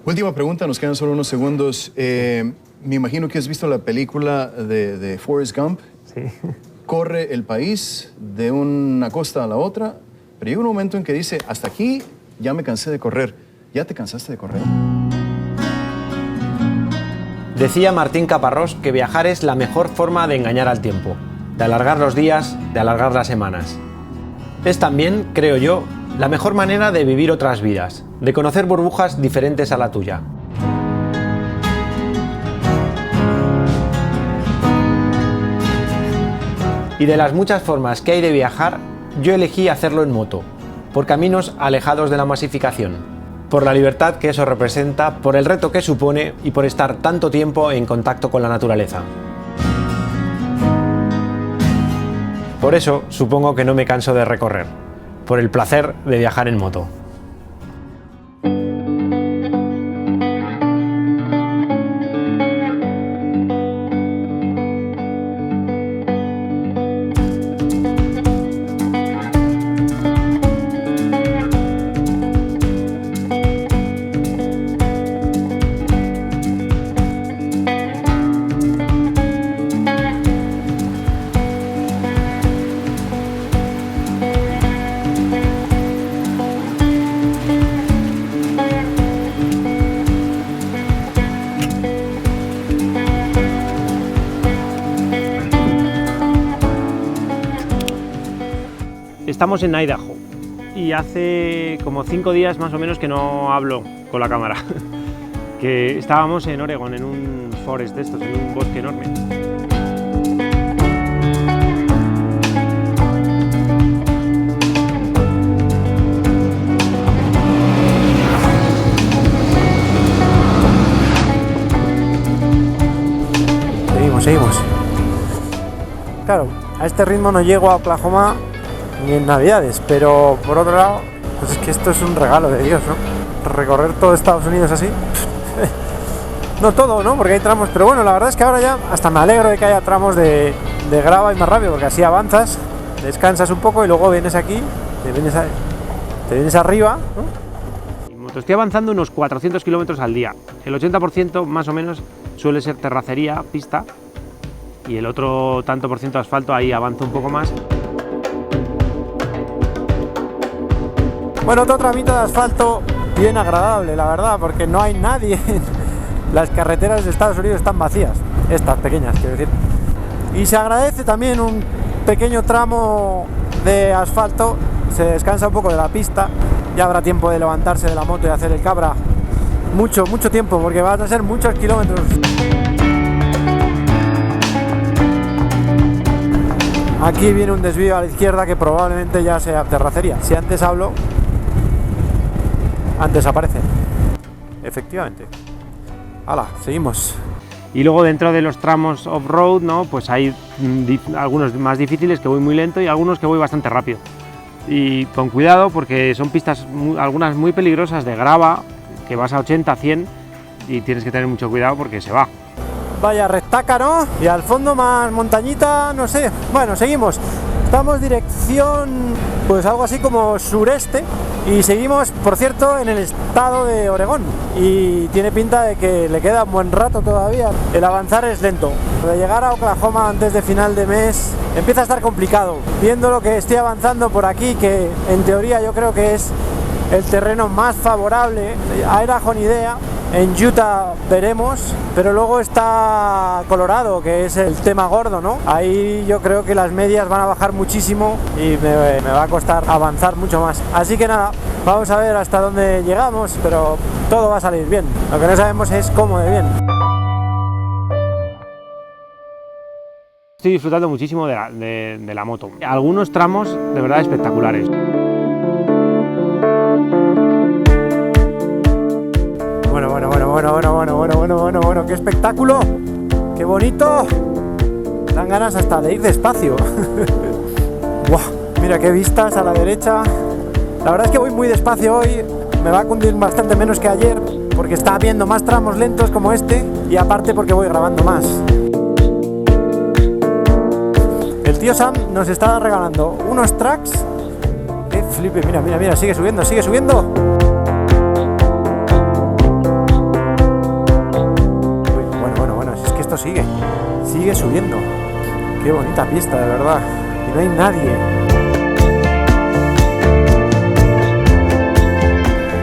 Última pregunta, nos quedan solo unos segundos. Me imagino que has visto la película de Forrest Gump. Sí. Corre el país de una costa a la otra, pero llega un momento en que dice, hasta aquí ya me cansé de correr. ¿Ya te cansaste de correr? Decía Martín Caparrós que viajar es la mejor forma de engañar al tiempo, de alargar los días, de alargar las semanas. Es también, creo yo, la mejor manera de vivir otras vidas, de conocer burbujas diferentes a la tuya. Y de las muchas formas que hay de viajar, yo elegí hacerlo en moto, por caminos alejados de la masificación, por la libertad que eso representa, por el reto que supone y por estar tanto tiempo en contacto con la naturaleza. Por eso, supongo que no me canso de recorrer, por el placer de viajar en moto. Estamos en Idaho y hace como 5 días más o menos que no hablo con la cámara. Que estábamos en Oregon, en un forest de estos, en un bosque enorme. Seguimos. Claro, a este ritmo no llego a Oklahoma ni en Navidades, pero por otro lado, pues es que esto es un regalo de Dios, ¿no? Recorrer todo Estados Unidos así. No todo, ¿no? Porque hay tramos, pero bueno, la verdad es que ahora ya hasta me alegro de que haya tramos de grava y más rápido, porque así avanzas, descansas un poco y luego vienes aquí, te vienes arriba, ¿no? Estoy avanzando unos 400 kilómetros al día. El 80% más o menos suele ser terracería, pista, y el otro tanto por ciento asfalto, ahí avanzo un poco más. Bueno, otro tramito de asfalto bien agradable, la verdad, porque no hay nadie. Las carreteras de Estados Unidos están vacías, estas pequeñas, quiero decir. Y se agradece también un pequeño tramo de asfalto, se descansa un poco de la pista, ya habrá tiempo de levantarse de la moto y hacer el cabra. Mucho tiempo, porque van a ser muchos kilómetros. Aquí viene un desvío a la izquierda que probablemente ya sea terracería. Si antes hablo, antes aparece. Efectivamente. ¡Hala! Seguimos. Y luego dentro de los tramos off-road, ¿no? Pues hay algunos más difíciles que voy muy lento y algunos que voy bastante rápido. Y con cuidado porque son pistas, algunas muy peligrosas de grava, que vas a 80, 100 y tienes que tener mucho cuidado porque se va. Vaya rectaca, ¿no? Y al fondo más montañita, no sé. Bueno, seguimos. Estamos dirección, pues algo así como sureste. Y seguimos, por cierto, en el estado de Oregón. Y tiene pinta de que le queda un buen rato todavía. El avanzar es lento. De llegar a Oklahoma antes de final de mes empieza a estar complicado. Viendo lo que estoy avanzando por aquí, que en teoría yo creo que es el terreno más favorable. Idaho ni idea. En Utah veremos, pero luego está Colorado, que es el tema gordo, ¿no? Ahí yo creo que las medias van a bajar muchísimo y me va a costar avanzar mucho más. Así que nada, vamos a ver hasta dónde llegamos, pero todo va a salir bien. Lo que no sabemos es cómo de bien. Estoy disfrutando muchísimo de la moto. Algunos tramos de verdad espectaculares. Bueno, qué espectáculo, qué bonito. Dan ganas hasta de ir despacio. Wow, mira qué vistas a la derecha. La verdad es que voy muy despacio hoy, me va a cundir bastante menos que ayer, porque está habiendo más tramos lentos como este y aparte porque voy grabando más. El tío Sam nos está regalando unos tracks. Qué flipe, mira, sigue subiendo. moto sigue subiendo. Qué bonita pista, de verdad. Y no hay nadie.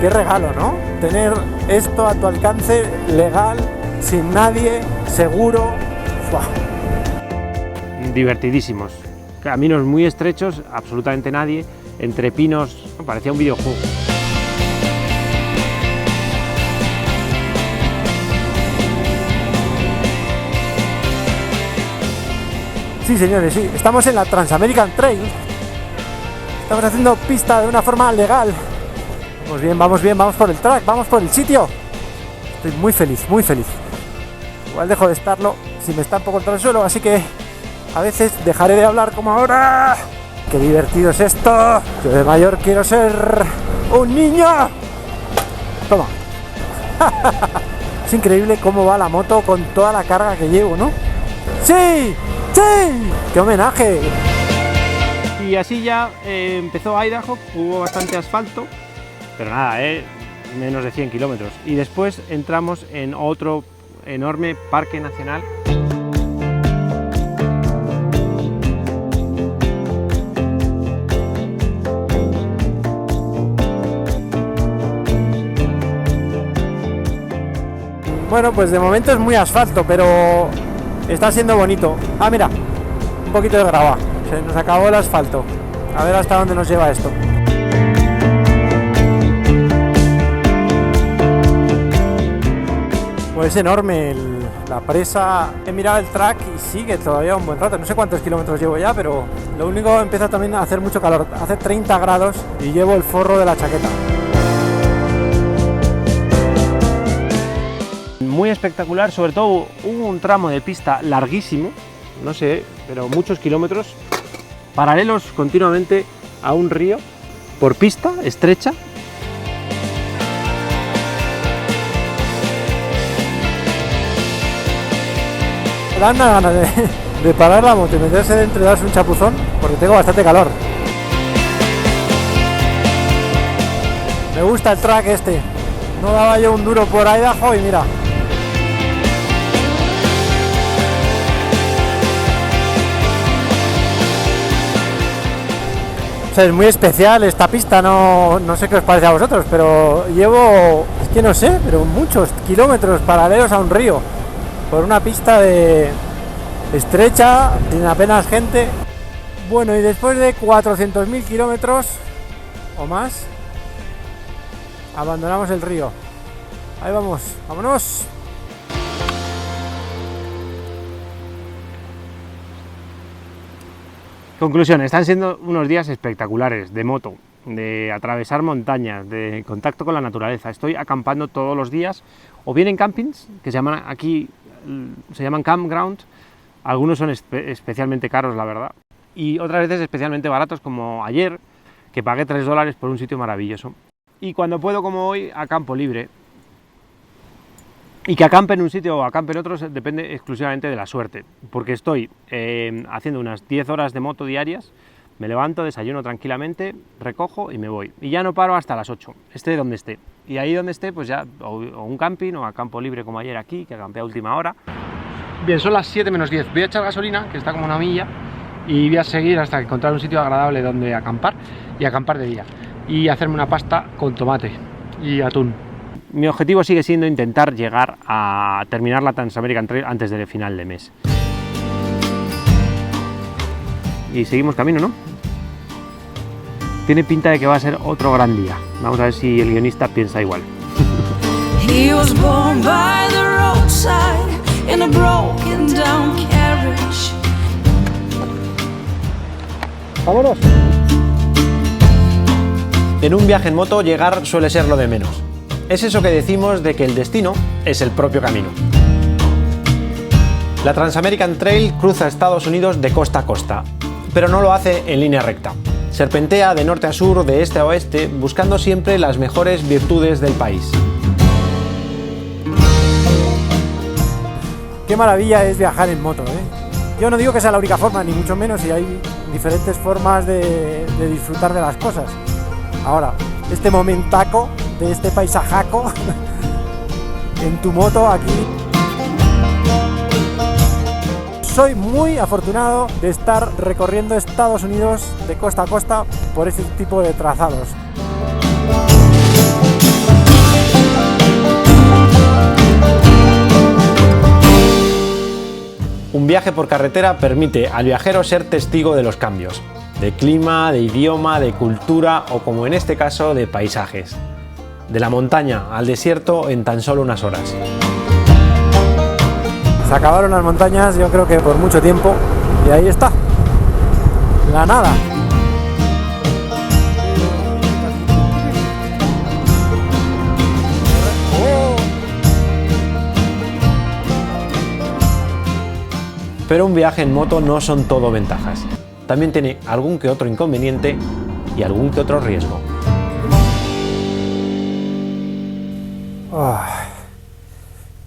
Qué regalo, ¿no? Tener esto a tu alcance, legal, sin nadie, seguro. ¡Fua! Divertidísimos. Caminos muy estrechos, absolutamente nadie, entre pinos, parecía un videojuego. Sí, señores, sí. Estamos en la Trans-American Trail. Estamos haciendo pista de una forma legal. Vamos bien, vamos por el track, vamos por el sitio. Estoy muy feliz, muy feliz. Igual dejo de estarlo si me estampo contra el suelo, así que a veces dejaré de hablar como ahora. ¡Qué divertido es esto! Yo de mayor quiero ser un niño. Toma. Es increíble cómo va la moto con toda la carga que llevo, ¿no? ¡Sí! ¡Sí! ¡Qué homenaje! Y así ya empezó Idaho, hubo bastante asfalto, pero nada, menos de 100 kilómetros. Y después entramos en otro enorme parque nacional. Bueno, pues de momento es muy asfalto, pero está siendo bonito. Ah, mira, un poquito de grava. Se nos acabó el asfalto. A ver hasta dónde nos lleva esto. Pues es enorme la presa. He mirado el track y sigue todavía un buen rato. No sé cuántos kilómetros llevo ya, pero lo único empieza también a hacer mucho calor. Hace 30 grados y llevo el forro de la chaqueta. Muy espectacular, sobre todo hubo un tramo de pista larguísimo, no sé, pero muchos kilómetros, paralelos continuamente a un río, por pista estrecha. Me dan una ganas de parar la moto y meterse dentro y darse un chapuzón, porque tengo bastante calor. Me gusta el track este. No daba yo un duro por Idaho y mira. O sea, es muy especial esta pista, no sé qué os parece a vosotros, pero llevo, es que no sé, pero muchos kilómetros paralelos a un río, por una pista estrecha, sin apenas gente. Bueno, y después de 400.000 kilómetros o más, abandonamos el río. Ahí vamos, vámonos. Conclusión, están siendo unos días espectaculares de moto, de atravesar montañas, de contacto con la naturaleza. Estoy acampando todos los días, o bien en campings, que se llaman aquí, se llaman campground. Algunos son especialmente caros, la verdad, y otras veces especialmente baratos, como ayer, que pagué $3 por un sitio maravilloso. Y cuando puedo, como hoy, acampo libre. Y que acampe en un sitio o acampe en otro depende exclusivamente de la suerte, porque estoy haciendo unas 10 horas de moto diarias, me levanto, desayuno tranquilamente, recojo y me voy. Y ya no paro hasta las 8, esté donde esté. Y ahí donde esté, pues ya, o un camping o acampo libre como ayer aquí, que acampé a última hora. Bien, son las 7 menos 10, voy a echar gasolina, que está como una milla, y voy a seguir hasta encontrar un sitio agradable donde acampar, y acampar de día. Y hacerme una pasta con tomate y atún. Mi objetivo sigue siendo intentar llegar a terminar la Trans-American Trail antes del final de mes. Y seguimos camino, ¿no? Tiene pinta de que va a ser otro gran día. Vamos a ver si el guionista piensa igual. He was born by the roadside in a broken down carriage. ¡Vámonos! En un viaje en moto, llegar suele ser lo de menos. Es eso que decimos de que el destino es el propio camino. La Trans-American Trail cruza Estados Unidos de costa a costa, pero no lo hace en línea recta. Serpentea de norte a sur, de este a oeste, buscando siempre las mejores virtudes del país. Qué maravilla es viajar en moto, ¿eh? Yo no digo que sea la única forma, ni mucho menos, y hay diferentes formas de disfrutar de las cosas. Ahora, este momentaco de este paisajaco en tu moto aquí. soy muy afortunado de estar recorriendo Estados Unidos de costa a costa por este tipo de trazados. Un viaje por carretera permite al viajero ser testigo de los cambios, de clima, de idioma, de cultura o, como en este caso, de paisajes. De la montaña al desierto en tan solo unas horas. Se acabaron las montañas, yo creo que por mucho tiempo, y ahí está, la nada. Pero un viaje en moto no son todo ventajas. También tiene algún que otro inconveniente y algún que otro riesgo.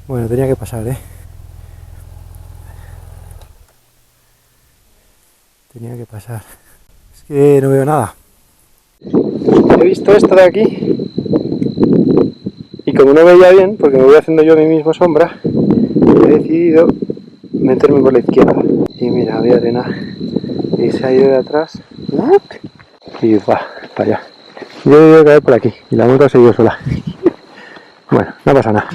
Bueno, tenía que pasar, Tenía que pasar. Es que no veo nada. He visto esto de aquí y como no veía bien, porque me voy haciendo yo a mí mismo sombra, he decidido meterme por la izquierda. Y mira, había arena y se ha ido de atrás y va para allá. Yo he ido a caer por aquí y la moto ha seguido sola. Bueno, no pasa nada.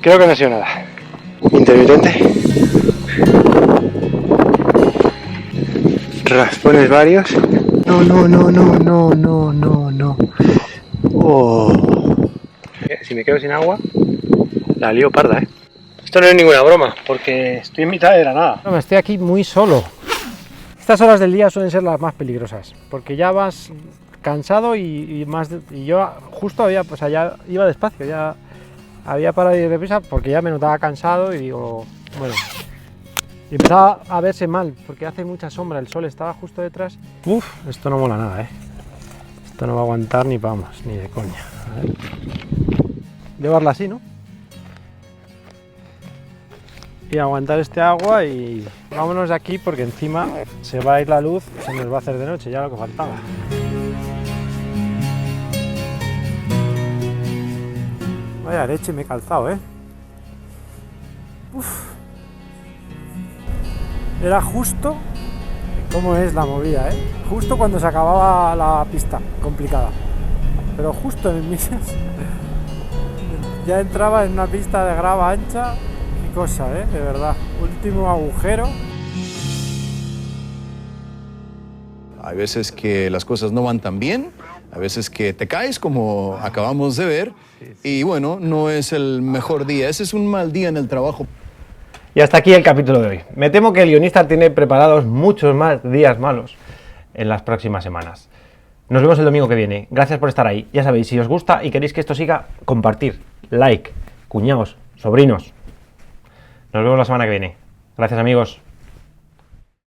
Creo que no ha sido nada. Intermitente. Raspones varios. No. Oh. Si me quedo sin agua, la lío parda, Esto no es ninguna broma, porque estoy en mitad de la nada. No, estoy aquí muy solo. Estas horas del día suelen ser las más peligrosas, porque ya vas cansado y yo justo ya iba despacio, ya había parado de ir deprisa porque ya me notaba cansado y digo, bueno, y empezaba a verse mal porque hace mucha sombra, el sol estaba justo detrás. Uf, esto no mola nada, Esto no va a aguantar ni vamos, ni de coña. A ver. Llevarla así, ¿no? Y aguantar este agua y vámonos de aquí porque encima se va a ir la luz, se nos va a hacer de noche, ya lo que faltaba. Vaya leche, me he calzado, Uf. Era justo, ¿cómo es la movida, Justo cuando se acababa la pista complicada, pero justo en mis ya entraba en una pista de grava ancha. Qué cosa, de verdad. Último agujero. Hay veces que las cosas no van tan bien, a veces que te caes como acabamos de ver y bueno, no es el mejor día, ese es un mal día en el trabajo. Y hasta aquí el capítulo de hoy. Me temo que el guionista tiene preparados muchos más días malos en las próximas semanas. Nos vemos el domingo que viene. Gracias por estar ahí. Ya sabéis, si os gusta y queréis que esto siga, compartir, like, cuñados, sobrinos. Nos vemos la semana que viene. Gracias, amigos.